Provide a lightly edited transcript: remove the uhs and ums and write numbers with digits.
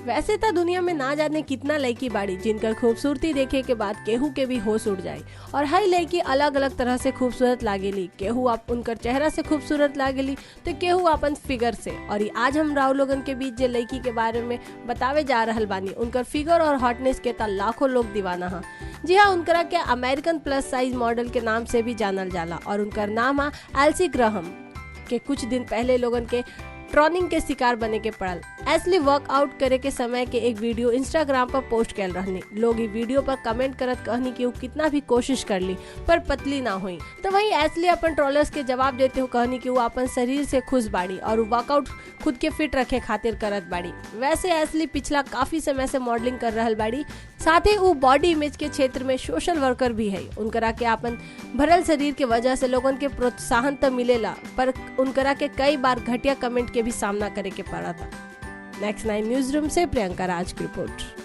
वैसे तो दुनिया में ना जाने कितना लड़की बाड़ी जिनकर खूबसूरती देखे के बाद केहू के भी होश उड़ जाए और हर लड़की अलग अलग तरह से खूबसूरत लागेली। केहू आप उनकर चेहरा से खूबसूरत लागेली तो केहू अपन फिगर से। और आज हम राव लोगन के बीच जे लड़की के बारे में बतावे जा रहल बानी उनकर फिगर और हॉटनेस के लाखों लोग दीवाना है। जी हाँ, उनकरा के अमेरिकन प्लस साइज मॉडल के नाम से भी जानल जाला और उनकर नाम है एल्सी ग्राहम के। कुछ दिन पहले लोगन के ट्रोलिंग के शिकार बने के पड़ल। एस्ली वर्कआउट करे के समय के एक वीडियो इंस्टाग्राम पर पोस्ट कैल रहनी। लोग इस वीडियो पर कमेंट करत कहनी कि वो कितना भी कोशिश कर ली पर पतली ना हुई। तो वहीं एस्ली अपन ट्रोलर्स के जवाब देते हो कहनी कि वो अपन शरीर से खुश बाड़ी और वर्कआउट खुद के फिट रखे खातिर करत बाड़ी। वैसे एस्ली पिछला काफी समय से मॉडलिंग कर रहल बाड़ी, साथ ही वो बॉडी इमेज के क्षेत्र में सोशल वर्कर भी है। उनकरा के अपन भरल शरीर के वजह से लोगन के प्रोत्साहन तो मिलेला पर उनकरा के कई बार घटिया कमेंट के भी सामना करे के पड़ा था। नेक्स्ट 9 न्यूज रूम से प्रियंका राज की रिपोर्ट।